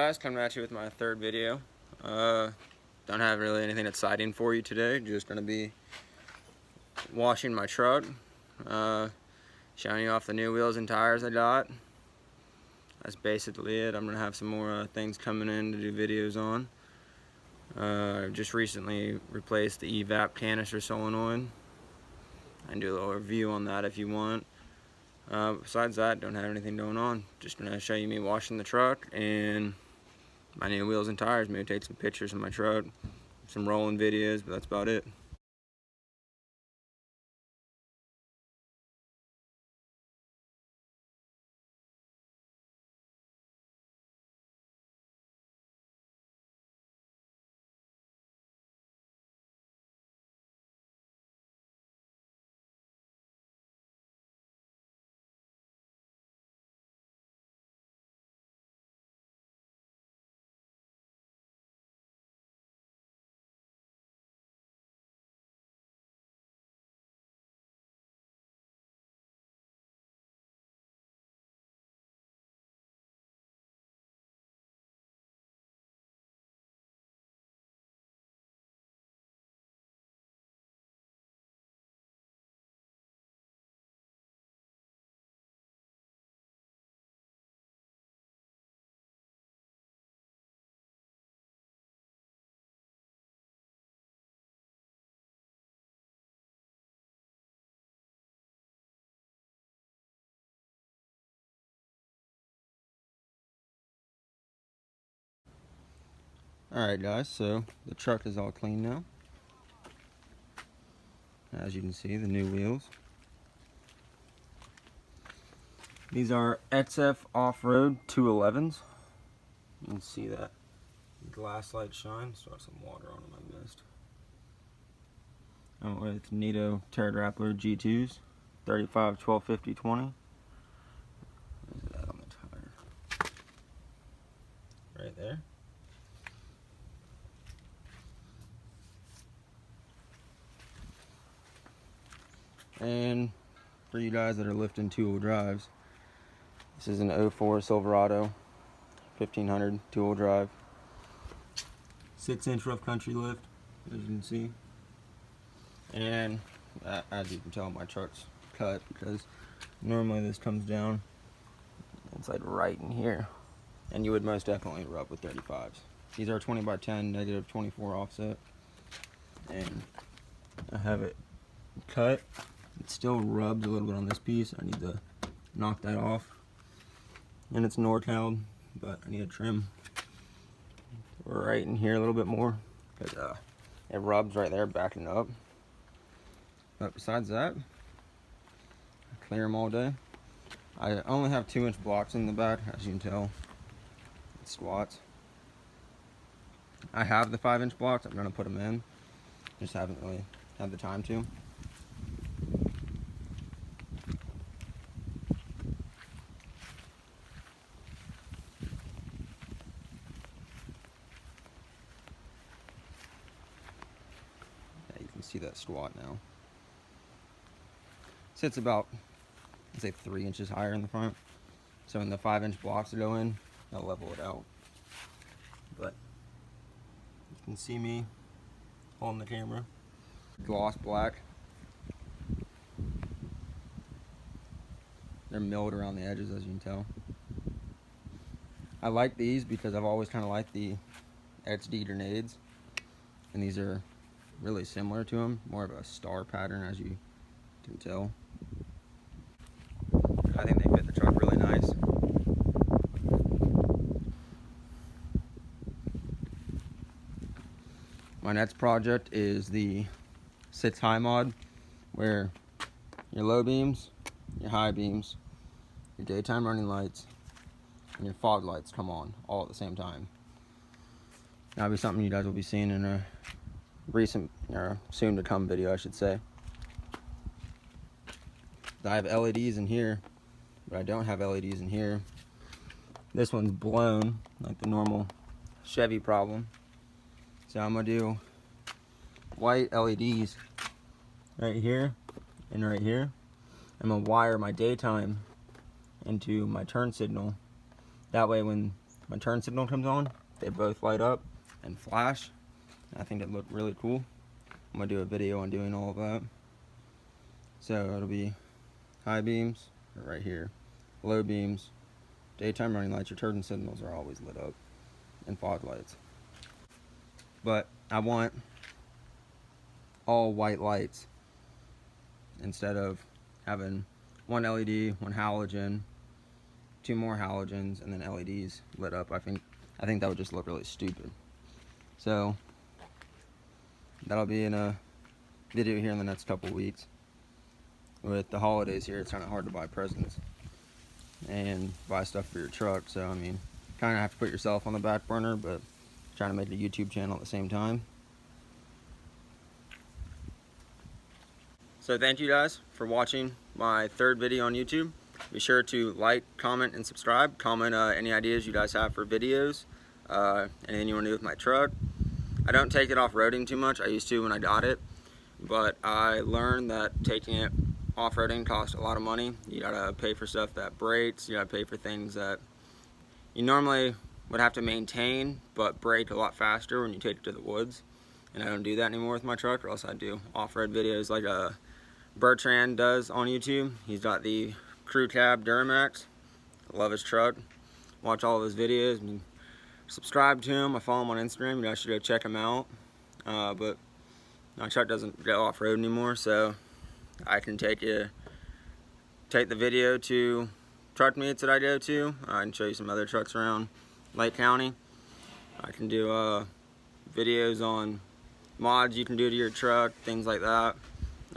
guys, coming at you with my third video. Don't have really anything exciting for you today. Just gonna be washing my truck, showing you off the new wheels and tires I got. That's basically it. I'm gonna have some more things coming in to do videos on. Just recently replaced the evap canister solenoid. I can do a little review on that if you want. Besides that, don't have anything going on. Just gonna show you me washing the truck and my new wheels and tires. Maybe take some pictures of my truck, some rolling videos, but that's about it. Alright guys, so the truck is all clean now. As you can see, the new wheels. These are XF Off-Road 211s. You can see that glass light shine. Start some water on them, I missed. With Nito Terragrappler G2s, 35, 12, 50, 20. Where's that on the tire? Right there. And for you guys that are lifting two-wheel drives, this is an 04 Silverado 1500 two-wheel drive, 6-inch rough country lift, as you can see. And as you can tell, my truck's cut because normally this comes down, it's like right in here, and you would most definitely rub with 35s. These are 20 by 10 negative 24 offset, and I have it cut. It still rubs a little bit on this piece. I need to knock that off. And it's NorCal, but I need to trim right in here a little bit more because it rubs right there backing up. But besides that, I clear them all day. I only have 2-inch blocks in the back, as you can tell. It squats. I have the 5-inch blocks. I'm gonna put them in. Just haven't really had the time to. You can see that squat now. Sits about, I'd say, 3 inches higher in the front. So when the 5-inch blocks go in, they'll level it out. But you can see me holding the camera. Gloss black. They're milled around the edges, as you can tell. I like these because I've always kind of liked the XD grenades. And these are really similar to them, more of a star pattern, as you can tell. I think they fit the truck really nice. My next project is the sits high mod, where your low beams, your high beams, your daytime running lights, and your fog lights come on all at the same time. That'll be something you guys will be seeing in a recent or soon to come video, I should say. I have LEDs in here, but I don't have LEDs in here. This one's blown like the normal Chevy problem, so I'm gonna do white LEDs right here and right here. I'm gonna wire my daytime into my turn signal. That way when my turn signal comes on, they both light up and flash. I think it looked really cool. I'm gonna do a video on doing all of that. So it'll be high beams right here, low beams, daytime running lights. Your turn signals are always lit up, and fog lights. But I want all white lights instead of having one LED, one halogen, two more halogens, and then LEDs lit up. I think that would just look really stupid. So that'll be in a video here in the next couple weeks. With the holidays here, it's kind of hard to buy presents and buy stuff for your truck. So I mean, kind of have to put yourself on the back burner, but trying to make a YouTube channel at the same time. So thank you guys for watching my third video on YouTube. Be sure to like, comment, and subscribe. Comment any ideas you guys have for videos, anything you want to do with my truck. I don't take it off-roading too much. I used to when I got it, but I learned that taking it off-roading costs a lot of money. You gotta pay for stuff that breaks. You gotta pay for things that you normally would have to maintain, but break a lot faster when you take it to the woods. And I don't do that anymore with my truck, or else I do off-road videos like Bertrand does on YouTube. He's got the Crew Cab Duramax. I love his truck. Watch all of his videos. And subscribe to him. I follow him on Instagram. You guys should go check him out. But my truck doesn't go off-road anymore, so I can take the video to truck meets that I go to. I can show you some other trucks around Lake County. I can do videos on mods you can do to your truck, things like that.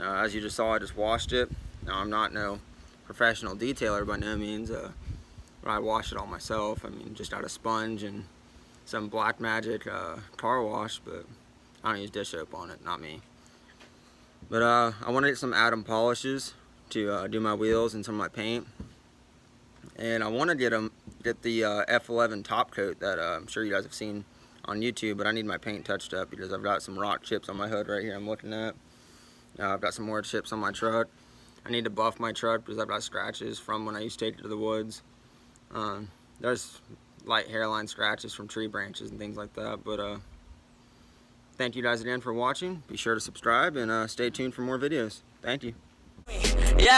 As you just saw, I just washed it. Now, I'm not no professional detailer by no means, but I wash it all myself. I mean, just out of sponge and some Black Magic car wash, but I don't use dish soap on it, not me. But I want to get some Atom polishes to do my wheels and some of my paint. And I want to get the F11 top coat that I'm sure you guys have seen on YouTube, but I need my paint touched up because I've got some rock chips on my hood right here I'm looking at. I've got some more chips on my truck. I need to buff my truck because I've got scratches from when I used to take it to the woods. There's light hairline scratches from tree branches and things like that. But thank you guys again for watching. Be sure to subscribe and stay tuned for more videos. Thank you. Yeah.